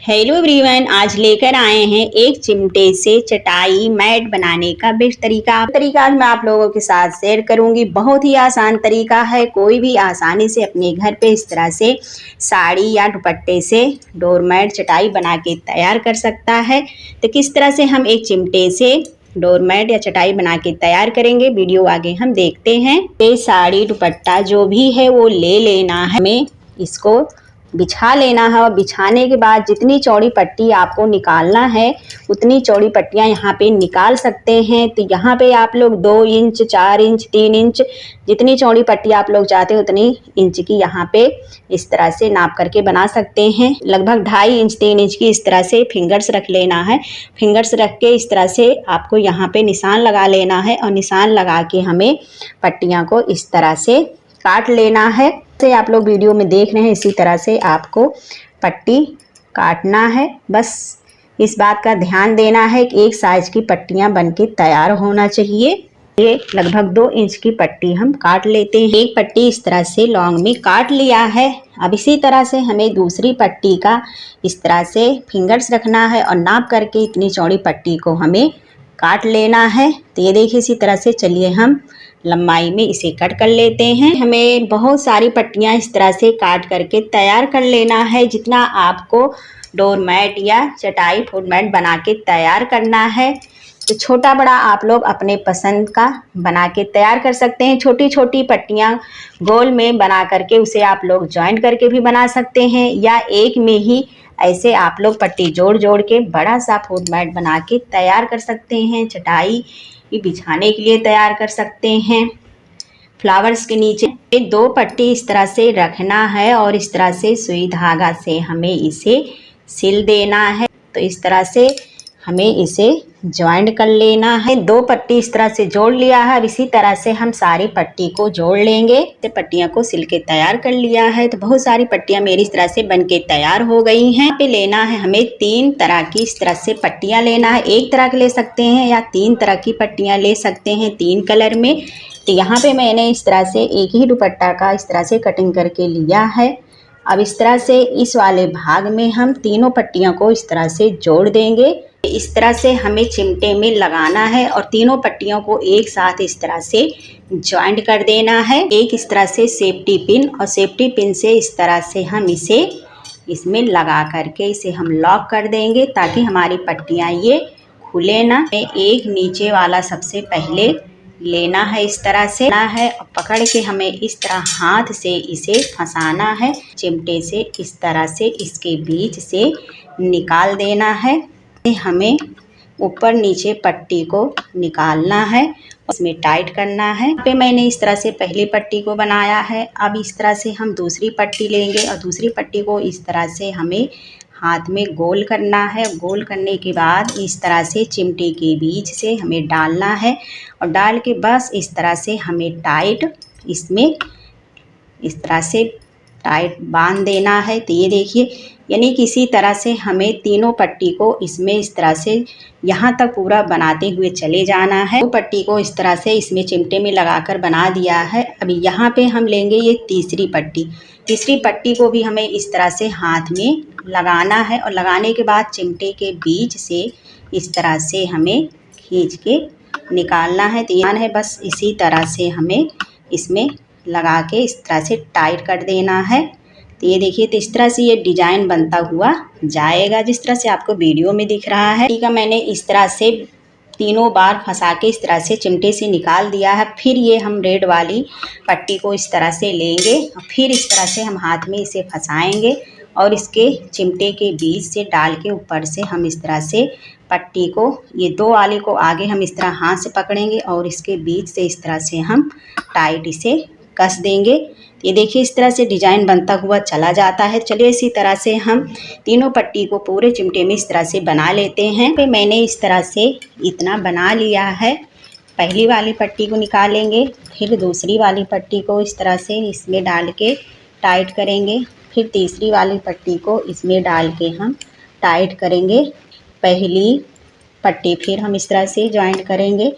Hello everyone, आज लेकर आए हैं एक चिमटे से चटाई मैट बनाने का बेस्ट तरीका आज मैं आप लोगों के साथ शेयर करूंगी। बहुत ही आसान तरीका है, कोई भी आसानी से अपने घर पे इस तरह से साड़ी या दुपट्टे से डोरमैट चटाई बना के तैयार कर सकता है। तो किस तरह से हम एक चिमटे से डोरमैट या चटाई बना के तैयार करेंगे, वीडियो आगे हम देखते हैं। ये साड़ी दुपट्टा जो भी है वो ले लेना है, हमें इसको बिछा लेना है और बिछाने के बाद जितनी चौड़ी पट्टी आपको निकालना है उतनी चौड़ी पट्टियां यहाँ पे निकाल सकते हैं। तो यहाँ पे आप लोग 2 इंच, 4 इंच, 3 इंच जितनी चौड़ी पट्टी आप लोग चाहते हैं उतनी इंच की यहाँ पे इस तरह से नाप करके बना सकते हैं। लगभग 2.5 इंच, 3 इंच की इस तरह से फिंगर्स रख लेना है। फिंगर्स रख के इस तरह से आपको यहाँ पे निशान लगा लेना है और निशान लगा के हमें पट्टियाँ को इस तरह से काट लेना है। से आप लोग वीडियो में देख रहे हैं, इसी तरह से आपको पट्टी काटना है। बस इस बात का ध्यान देना है कि एक साइज की पट्टियां बनके तैयार होना चाहिए। ये लगभग 2 इंच की पट्टी हम काट लेते हैं। एक पट्टी इस तरह से लॉन्ग में काट लिया है। अब इसी तरह से हमें दूसरी पट्टी का इस तरह से फिंगर्स रखना है और नाप करके इतनी चौड़ी पट्टी को हमें काट लेना है। तो ये देखिए, इसी तरह से चलिए हम लंबाई में इसे कट कर लेते हैं। हमें बहुत सारी पट्टियां इस तरह से काट करके तैयार कर लेना है। जितना आपको डोरमैट या चटाई फुटमैट बना के तैयार करना है, तो छोटा बड़ा आप लोग अपने पसंद का बना के तैयार कर सकते हैं। छोटी छोटी पट्टियां गोल में बना करके उसे आप लोग जॉइंट करके भी बना सकते हैं, या एक में ही ऐसे आप लोग पट्टी जोड़ जोड़ के बड़ा सा फुटमैट बना के तैयार कर सकते हैं। चटाई बिछाने के लिए तैयार कर सकते हैं। फ्लावर्स के नीचे 2 पट्टी इस तरह से रखना है और इस तरह से सुई धागा से हमें इसे सिल देना है। तो इस तरह से हमें इसे ज्वाइंट कर लेना है। 2 पट्टी इस तरह से जोड़ लिया है। अब इसी तरह से हम सारी पट्टी को जोड़ लेंगे। तो पट्टियां को सिल के तैयार कर लिया है। तो बहुत सारी पट्टियां मेरी इस तरह से बन के तैयार हो गई हैं। यहाँ पे लेना है हमें 3 तरह की इस तरह से पट्टियां लेना है। एक तरह की ले सकते हैं या 3 तरह की पट्टियां ले सकते हैं 3 कलर में। तो यहाँ पे मैंने इस तरह से एक ही दुपट्टा का इस तरह से कटिंग करके लिया है। अब इस तरह से इस वाले भाग में हम तीनों पट्टियों को इस तरह से जोड़ देंगे। इस तरह से हमें चिमटे में लगाना है और तीनों पट्टियों को एक साथ इस तरह से जॉइंट कर देना है। एक इस तरह से सेफ्टी पिन, और सेफ्टी पिन से इस तरह से हम इसे इसमें लगा करके इसे हम लॉक कर देंगे ताकि हमारी पट्टियां ये खुले ना। एक नीचे वाला सबसे पहले लेना है, इस तरह से है और पकड़ के हमें इस तरह हाथ से इसे फंसाना है। चिमटे से इस तरह से इसके बीच से निकाल देना है। हमें ऊपर नीचे पट्टी को निकालना है, इसमें टाइट करना है। यहाँ पे मैंने इस तरह से पहली पट्टी को बनाया है। अब इस तरह से हम दूसरी पट्टी लेंगे और दूसरी पट्टी को इस तरह से हमें हाथ में गोल करना है। गोल करने के बाद इस तरह से चिमटे के बीच से हमें डालना है और डाल के बस इस तरह से हमें टाइट इसमें इस तरह से टाइट बांध देना है। तो ये देखिए, यानी किसी तरह से हमें तीनों पट्टी को इसमें इस तरह से यहाँ तक पूरा बनाते हुए चले जाना है। दो पट्टी को इस तरह से इसमें चिमटे में लगाकर बना दिया है। अभी यहाँ पे हम लेंगे ये तीसरी पट्टी। तीसरी पट्टी को भी हमें इस तरह से हाथ में लगाना है और लगाने के बाद चिमटे के बीच से इस तरह से हमें खींच के निकालना है। तो यहाँ है, बस इसी तरह से हमें इसमें लगा के इस तरह से टाइट कर देना है। तो ये देखिए, तो इस तरह से ये डिजाइन बनता हुआ जाएगा जिस तरह से आपको वीडियो में दिख रहा है। ठीक है, मैंने इस तरह से तीनों बार फंसा के इस तरह से चिमटे से निकाल दिया है। फिर ये हम रेड वाली पट्टी को इस तरह से लेंगे और फिर इस तरह से हम हाथ में इसे फंसाएंगे और इसके चिमटे के बीच से डाल के ऊपर से हम इस तरह से पट्टी को, ये 2 वाले को आगे हम इस तरह हाथ से पकड़ेंगे और इसके बीच से इस तरह से हम टाइट इसे कस देंगे। ये देखिए, इस तरह से डिजाइन बनता हुआ चला जाता है। चलिए इसी तरह से हम तीनों पट्टी को पूरे चिमटे में इस तरह से बना लेते हैं। फिर मैंने इस तरह से इतना बना लिया है। पहली वाली पट्टी को निकालेंगे, फिर दूसरी वाली पट्टी को इस तरह से इसमें डाल के टाइट करेंगे, फिर तीसरी वाली पट्टी को इसमें डाल के हम टाइट करेंगे। पहली पट्टी फिर हम इस तरह से जॉइंट करेंगे,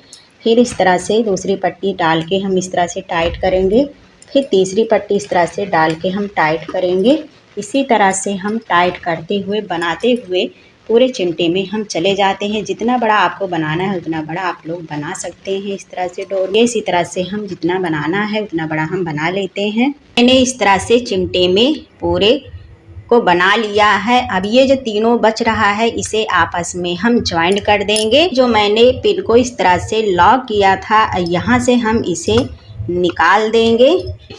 फिर इस तरह से दूसरी पट्टी डाल के हम इस तरह से टाइट करेंगे, फिर तीसरी पट्टी इस तरह से डाल के हम टाइट करेंगे। इसी तरह से हम टाइट करते हुए बनाते हुए पूरे चिमटे में हम चले जाते हैं। जितना बड़ा आपको बनाना है उतना बड़ा आप लोग बना सकते हैं। इस तरह से डोर इसी तरह से हम जितना बनाना है उतना बड़ा हम बना लेते हैं। मैंने इस तरह से चिमटे में पूरे को बना लिया है। अब ये जो तीनों बच रहा है इसे आपस में हम ज्वाइंट कर देंगे। जो मैंने पिन को इस तरह से लॉक किया था यहाँ से हम इसे निकाल देंगे।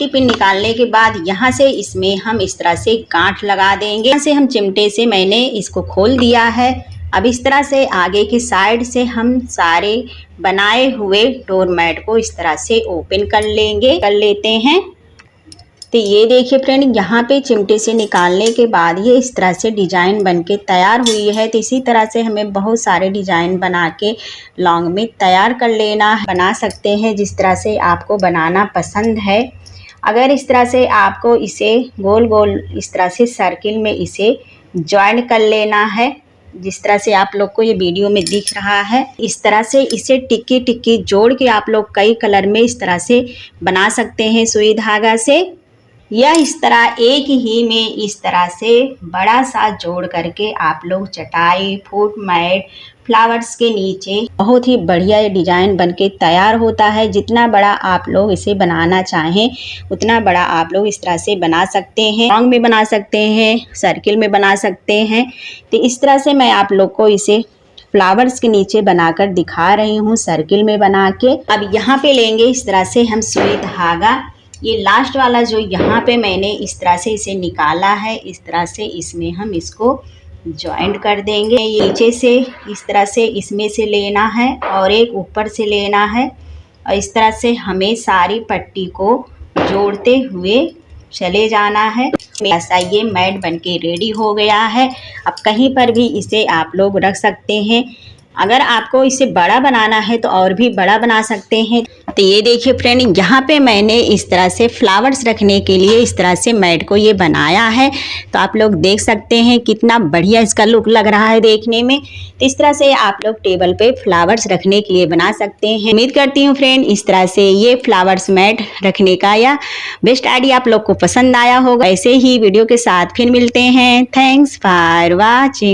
पिन निकालने के बाद यहाँ से इसमें हम इस तरह से गांठ लगा देंगे। यहाँ से हम चिमटे से मैंने इसको खोल दिया है। अब इस तरह से आगे की साइड से हम सारे बनाए हुए डोर मैट को इस तरह से ओपन कर लेते हैं। तो ये देखिए फ्रेंड, यहाँ पे चिमटे से निकालने के बाद ये इस तरह से डिज़ाइन बनके तैयार हुई है। तो इसी तरह से हमें बहुत सारे डिज़ाइन बना के लॉन्ग में तैयार कर लेना है। बना सकते हैं जिस तरह से आपको बनाना पसंद है। अगर इस तरह से आपको इसे गोल गोल इस तरह से सर्किल में इसे जॉइंट कर लेना है, जिस तरह से आप लोग को ये वीडियो में दिख रहा है, इस तरह से इसे टिक्की टिक्की जोड़ के आप लोग कई कलर में इस तरह से बना सकते हैं सुई धागा से, या इस तरह एक ही में इस तरह से बड़ा सा जोड़ करके आप लोग चटाई, फुट मैट, फ्लावर्स के नीचे बहुत ही बढ़िया ये डिज़ाइन बनके तैयार होता है। जितना बड़ा आप लोग इसे बनाना चाहें उतना बड़ा आप लोग इस तरह से बना सकते हैं। लॉन्ग में बना सकते हैं, सर्किल में बना सकते हैं। तो इस तरह से मैं आप लोग को इसे फ्लावर्स के नीचे बनाकर दिखा रही हूँ, सर्किल में बना के। अब यहाँ पे लेंगे इस तरह से हम सुई धागा। ये लास्ट वाला जो यहाँ पे मैंने इस तरह से इसे निकाला है, इस तरह से इसमें हम इसको जॉइंट कर देंगे। ये नीचे से इस तरह से इसमें से लेना है और एक ऊपर से लेना है, और इस तरह से हमें सारी पट्टी को जोड़ते हुए चले जाना है। ऐसा ये मैट बनके रेडी हो गया है। अब कहीं पर भी इसे आप लोग रख सकते हैं। अगर आपको इसे बड़ा बनाना है तो और भी बड़ा बना सकते हैं। तो ये देखिए फ्रेंड, यहाँ पे मैंने इस तरह से फ्लावर्स रखने के लिए इस तरह से मैट को ये बनाया है। तो आप लोग देख सकते हैं कितना बढ़िया इसका लुक लग रहा है देखने में। तो इस तरह से आप लोग टेबल पे फ्लावर्स रखने के लिए बना सकते हैं। उम्मीद करती हूँ फ्रेंड इस तरह से ये फ्लावर्स मैट रखने का या बेस्ट आइडिया आप लोग को पसंद आया होगा। ऐसे ही वीडियो के साथ फिर मिलते हैं। Thanks for watching.